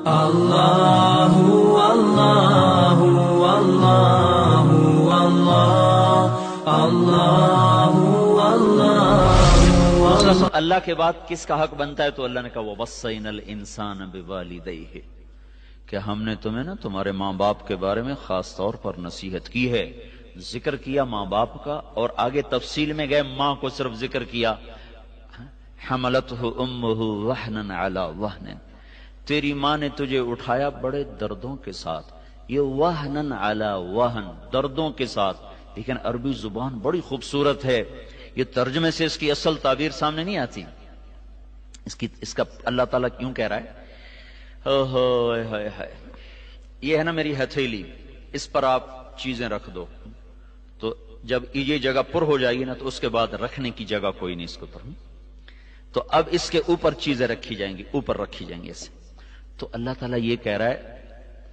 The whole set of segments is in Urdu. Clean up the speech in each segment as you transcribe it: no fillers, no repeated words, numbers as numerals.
اللہ اللہ اللہ اللہ اللہ۔ اللہ کے بعد کس کا حق بنتا ہے؟ تو اللہ نے کہا وَوَصَّيْنَا الْإِنسَانَ بِوَالِدَيْهِ، کہ ہم نے تمہیں نا تمہارے ماں باپ کے بارے میں خاص طور پر نصیحت کی ہے۔ ذکر کیا ماں باپ کا، اور آگے تفصیل میں گئے، ماں کو صرف ذکر کیا، حملتہ امہ وہنا علی وہن، تیری ماں نے تجھے اٹھایا بڑے دردوں کے ساتھ۔ یہ وہنا علی وہن، دردوں کے ساتھ، لیکن عربی زبان بڑی خوبصورت ہے، یہ ترجمے سے اس کی اصل تعبیر سامنے نہیں آتی۔ اس کا اللہ تعالیٰ کیوں کہہ رہا ہے؟ یہ ہے نا میری ہتھیلی، اس پر آپ چیزیں رکھ دو، تو جب یہ جگہ پر ہو جائے گی نا تو اس کے بعد رکھنے کی جگہ کوئی نہیں اس کے اوپر، تو اب اس کے اوپر چیزیں رکھی جائیں گی، اوپر رکھی جائیں گی ایسے۔ تو اللہ تعالیٰ یہ کہہ رہا ہے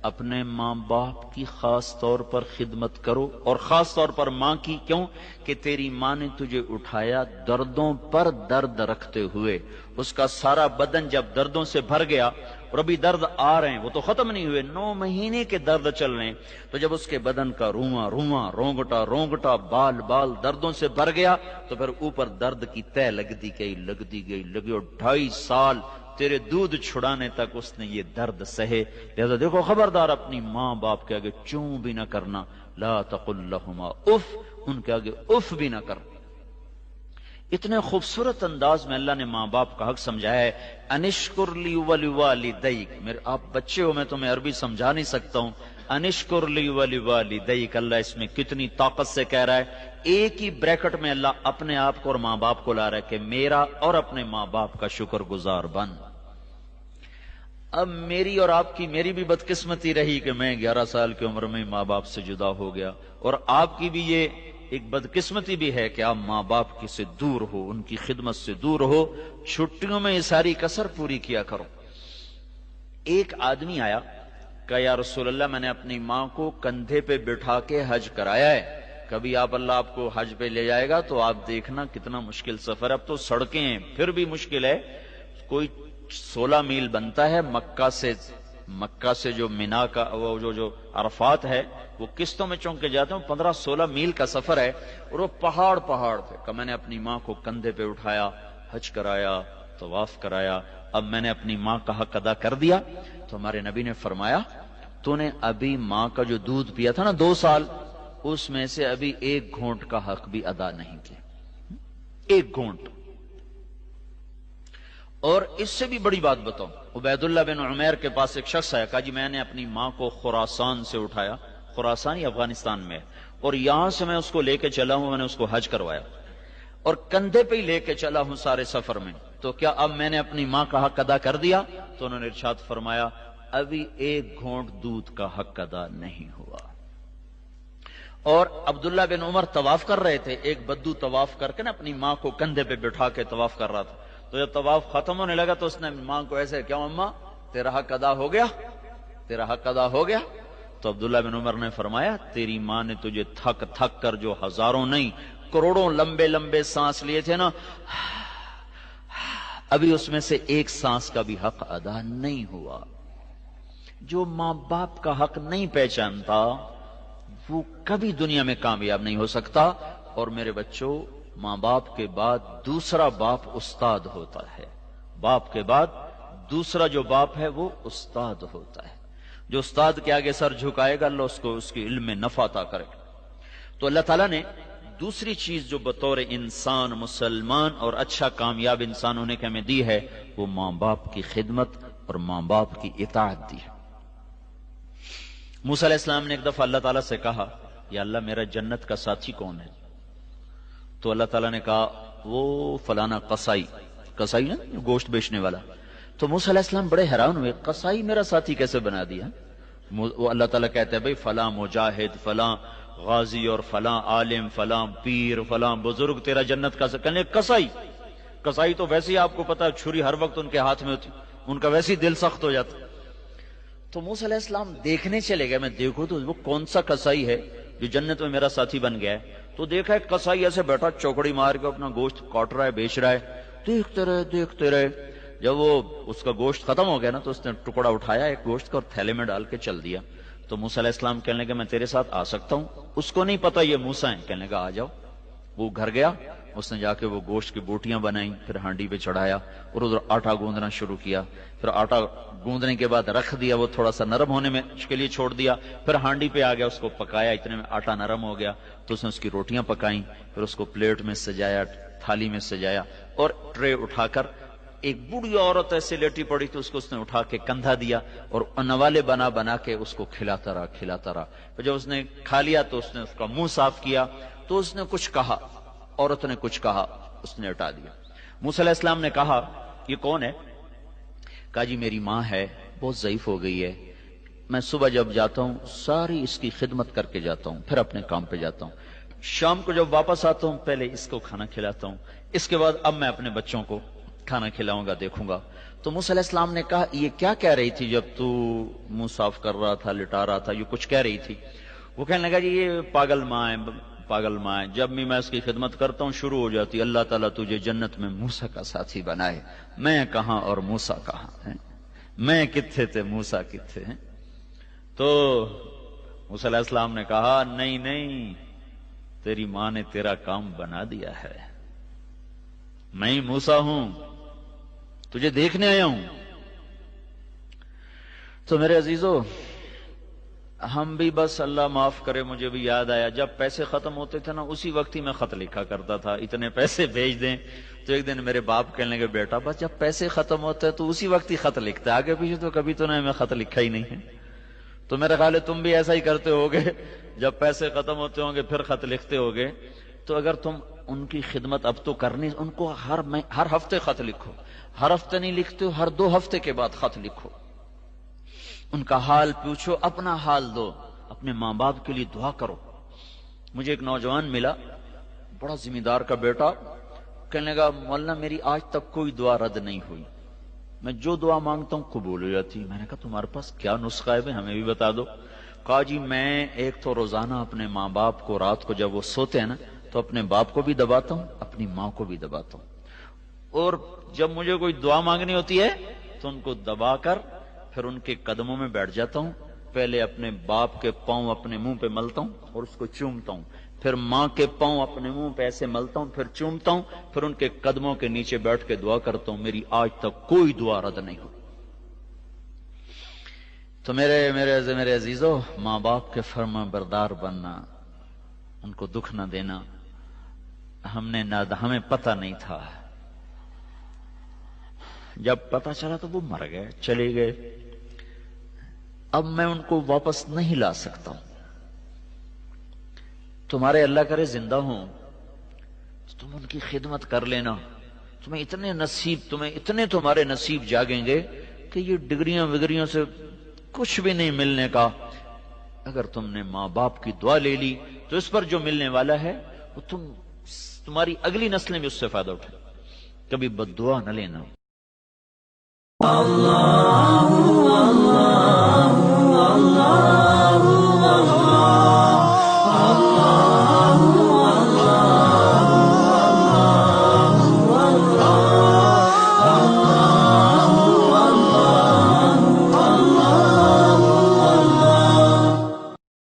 اپنے ماں باپ کی خاص طور پر خدمت کرو، اور خاص طور پر ماں کی، کیوں کہ تیری ماں نے تجھے اٹھایا دردوں پر درد رکھتے ہوئے، اس کا سارا بدن جب دردوں سے بھر گیا، اور ابھی درد آ رہے ہیں، وہ تو ختم نہیں ہوئے، 9 مہینے کے درد چل رہے ہیں، تو جب اس کے بدن کا رواں رواں، رونگٹا رونگٹا، بال بال دردوں سے بھر گیا، تو پھر اوپر درد کی تہ لگتی گئی اور 2.5 سال تیرے دودھ چھڑانے تک اس نے یہ درد سہے۔ لہذا دیکھو خبردار اپنی ماں باپ کے آگے چوں بھی نہ کرنا، لا تقل لہما اف، ان کے آگے اف بھی نہ کرنا۔ اتنے خوبصورت انداز میں اللہ نے ماں باپ کا حق سمجھایا ہے۔ انشکر لی ولوالدیک، میرے آپ بچے ہو، میں تمہیں عربی سمجھا نہیں سکتا ہوں۔ انشکر لی ولوالدیک، اللہ اس میں کتنی طاقت سے کہہ رہا ہے، ایک ہی بریکٹ میں اللہ اپنے آپ کو اور ماں باپ کو لا رہا ہے کہ میرا اور اپنے ماں باپ کا شکر گزار بن۔ اب میری اور آپ کی، میری بھی بدقسمتی رہی کہ میں 11 سال کی عمر میں ماں باپ سے جدا ہو گیا، اور آپ کی بھی یہ ایک بدقسمتی بھی ہے کہ آپ ماں باپ کی سے دور ہو، ان کی خدمت سے دور ہو۔ چھٹیوں میں یہ ساری کسر پوری کیا کرو۔ ایک آدمی آیا، کہا یا رسول اللہ میں نے اپنی ماں کو کندھے پہ بٹھا کے حج کرایا ہے، کبھی اللہ آپ کو حج پہ لے جائے گا تو آپ دیکھنا کتنا مشکل سفر ہے، اب تو سڑکیں ہیں پھر بھی مشکل ہے، کوئی 16 میل بنتا ہے مکہ سے جو مینا کا وہ جو عرفات ہے، وہ قسطوں میں چونک کے جاتے ہیں، 15-16 میل کا سفر ہے، اور وہ پہاڑ پہ کہ میں نے اپنی ماں کو کندھے پہ اٹھایا، حج کرایا، طواف کرایا، اب میں نے اپنی ماں کا حق ادا کر دیا۔ تو ہمارے نبی نے فرمایا تو نے ابھی ماں کا جو دودھ پیا تھا نا 2 سال، اس میں سے ابھی 1 گھونٹ کا حق بھی ادا نہیں کیا، 1 گھونٹ۔ اور اس سے بھی بڑی بات بتاؤں، عبید اللہ بن عمیر کے پاس ایک شخص آیا، کہا جی میں نے اپنی ماں کو خراسان سے اٹھایا، خراسان ہی افغانستان میں، اور یہاں سے میں اس کو لے کے چلا ہوں، میں نے اس کو حج کروایا، اور کندھے پہ ہی لے کے چلا ہوں سارے سفر میں، تو کیا اب میں نے اپنی ماں کا حق ادا کر دیا؟ تو انہوں نے ارشاد فرمایا ابھی 1 گھونٹ دودھ کا حق ادا نہیں ہوا۔ اور عبداللہ بن عمر طواف کر رہے تھے، ایک بدو طواف کر کے نا اپنی ماں کو کندھے پہ بٹھا کے طواف کر رہا تھا، تو جب طواف ختم ہونے لگا تو اس نے ماں کو ایسے، کیا اماں تیرا حق ادا ہو گیا، تیرا حق ادا ہو گیا؟ تو عبداللہ بن عمر نے فرمایا تیری ماں نے تجھے تھک کر جو ہزاروں نہیں کروڑوں لمبے سانس لیے تھے نا، ابھی اس میں سے 1 سانس کا بھی حق ادا نہیں ہوا۔ جو ماں باپ کا حق نہیں پہچانتا وہ کبھی دنیا میں کامیاب نہیں ہو سکتا۔ اور میرے بچوں، ماں باپ کے بعد دوسرا باپ استاد ہوتا ہے، باپ کے بعد دوسرا جو باپ ہے وہ استاد ہوتا ہے۔ جو استاد کے آگے سر جھکائے گا اللہ اس کو اس کی علم میں نفع عطا کرے۔ تو اللہ تعالیٰ نے دوسری چیز جو بطور انسان مسلمان اور اچھا کامیاب انسان ہونے کے ہمیں دی ہے، وہ ماں باپ کی خدمت اور ماں باپ کی اطاعت دی ہے۔ موسیٰ علیہ السلام نے ایک دفعہ اللہ تعالیٰ سے کہا یا اللہ میرا جنت کا ساتھی کون ہے؟ تو اللہ تعالیٰ نے کہا وہ فلانا قصائی نا گوشت بیچنے والا۔ تو موسیٰ علیہ السلام بڑے حیران ہوئے، قصائی میرا ساتھی کیسے بنا دیا؟ وہ اللہ تعالیٰ کہتے ہیں بھئی فلاں مجاہد، فلاں غازی اور فلاں عالم، فلاں پیر، فلاں بزرگ تیرا جنت کا کہنے قصائی تو ویسے ہی آپ کو پتا ہے چھری ہر وقت ان کے ہاتھ میں ہوتی، ان کا ویسے ہی دل سخت ہو جاتا۔ تو موسیٰ علیہ السلام دیکھنے چلے گئے، میں دیکھوں تو وہ کون سا قصائی ہے جو جنت میں میرا ساتھی بن گیا ہے؟ تو دیکھا ایک قصائی ایسے بیٹھا چوکڑی مار کے اپنا گوشت کاٹ رہا ہے، بیچ رہا ہے، دیکھتے رہے۔ جب وہ اس کا گوشت ختم ہو گیا نا تو اس نے ٹکڑا اٹھایا ایک گوشت کا اور تھیلے میں ڈال کے چل دیا. تو موسیٰ علیہ السلام کہنے لگے میں تیرے ساتھ آ سکتا ہوں؟ اس کو نہیں پتا یہ موسیٰ ہیں. کہنے لگا آ جاؤ. وہ گھر گیا, اس نے جا کے وہ گوشت کی بوٹیاں بنائیں, پھر ہانڈی پہ چڑھایا اور ادھر آٹا گوندنا شروع کیا. پھر آٹا گوندنے کے بعد رکھ دیا, وہ تھوڑا سا نرم ہونے میں کے لیے چھوڑ دیا. پھر ہانڈی پہ آ گیا, اس کو پکایا, اتنے میں آٹا نرم ہو گیا تو اس نے اس کی روٹیاں پکائیں. پھر اس کو پلیٹ میں سجایا, تھالی میں سجایا اور ٹرے اٹھا کر ایک بوڑھی عورت ایسے لیٹی پڑی تو اس نے اٹھا کے کندھا دیا اور نوالے بنا بنا کے اس کو کھلاتا رہا. پھر جب اس نے کھا لیا تو اس نے اس کا منہ صاف کیا تو اس نے کچھ کہا, عورت نے کچھ کہا, اس نے ہٹا دیا. موسیٰ علیہ السلام نے کہا یہ کون ہے؟ کہا جی میری ماں ہے, بہت ضعیف ہو گئی ہے, میں صبح جب جاتا ہوں ساری اس کی خدمت کر کے جاتا ہوں, پھر اپنے کام پہ جاتا ہوں, شام کو جب واپس آتا ہوں پہلے اس کو کھانا کھلاتا ہوں, اس کے بعد اب میں اپنے بچوں کو کھانا کھلاؤں گا, دیکھوں گا. تو موسیٰ علیہ السلام نے کہا یہ کیا کہہ رہی تھی جب تو منہ صاف کر رہا تھا, لٹا رہا تھا, یہ کچھ کہہ رہی تھی؟ وہ کہنے لگا جی یہ پاگل ماں ہے, جب بھی میں اس کی خدمت کرتا ہوں شروع ہو جاتی اللہ تعالیٰ تجھے جنت میں موسیٰ کا ساتھی بنائے. میں کہاں اور موسیٰ کہاں ہیں, میں کتھے تھے موسیٰ کتھے ہیں. تو موسیٰ علیہ السلام نے کہا نہیں, تیری ماں نے تیرا کام بنا دیا ہے, میں ہی موسیٰ ہوں, تجھے دیکھنے آیا ہوں. تو میرے عزیزو ہم بھی بس اللہ معاف کرے, مجھے بھی یاد آیا جب پیسے ختم ہوتے تھے نا اسی وقت ہی میں خط لکھا کرتا تھا, اتنے پیسے بھیج دیں. تو ایک دن میرے باپ کہنے لگے بیٹا بس جب پیسے ختم ہوتے ہیں تو اسی وقت ہی خط لکھتا ہے, آگے پیچھے تو کبھی تو میں خط لکھا ہی نہیں ہے. تو میرا خیال ہے تم بھی ایسا ہی کرتے ہوگے, جب پیسے ختم ہوتے ہوں گے پھر خط لکھتے ہوگے. تو اگر تم ان کی خدمت اب تو کرنی, ان کو ہر ہفتے خط لکھو, ہر ہفتے نہیں لکھتے ہو ہر 2 ہفتے کے بعد خط لکھو, ان کا حال پوچھو, اپنا حال دو, اپنے ماں باپ کے لیے دعا کرو. مجھے ایک نوجوان ملا, بڑا ذمہ دار کا بیٹا, کہنے لگا مولانا میری آج تک کوئی دعا رد نہیں ہوئی, میں جو دعا مانگتا ہوں قبول ہو جاتی. میں نے کہا تمہارے پاس کیا نسخہ ہے بھائی, ہمیں بھی بتا دو. کہا جی میں ایک تو روزانہ اپنے ماں باپ کو رات کو جب وہ سوتے ہیں نا تو اپنے باپ کو بھی دباتا ہوں, اپنی ماں کو بھی دباتا ہوں, اور جب مجھے کوئی دعا مانگنی ہوتی ہے تو ان کو دبا کر پھر ان کے قدموں میں بیٹھ جاتا ہوں. پہلے اپنے باپ کے پاؤں اپنے منہ پہ ملتا ہوں اور اس کو چومتا ہوں, پھر ماں کے پاؤں اپنے منہ پہ ایسے ملتا ہوں, پھر چومتا ہوں, پھر ان کے قدموں کے نیچے بیٹھ کے دعا کرتا ہوں. میری آج تک کوئی دعا رد نہیں ہوئی. تو میرے عزیزو ماں باپ کے فرما بردار بننا, ان کو دکھ نہ دینا, ہمیں پتہ نہیں تھا. جب پتہ چلا تو وہ مر گئے, چلے گئے. اب میں ان کو واپس نہیں لا سکتا ہوں. تمہارے اللہ کرے زندہ ہوں تو تم ان کی خدمت کر لینا, تمہیں اتنے تمہارے نصیب جاگیں گے کہ یہ ڈگریاں وگریوں سے کچھ بھی نہیں ملنے کا. اگر تم نے ماں باپ کی دعا لے لی تو اس پر جو ملنے والا ہے وہ تمہاری اگلی نسلیں بھی اس سے فائدہ اٹھائیں. کبھی بد دعا نہ لینا. اللہ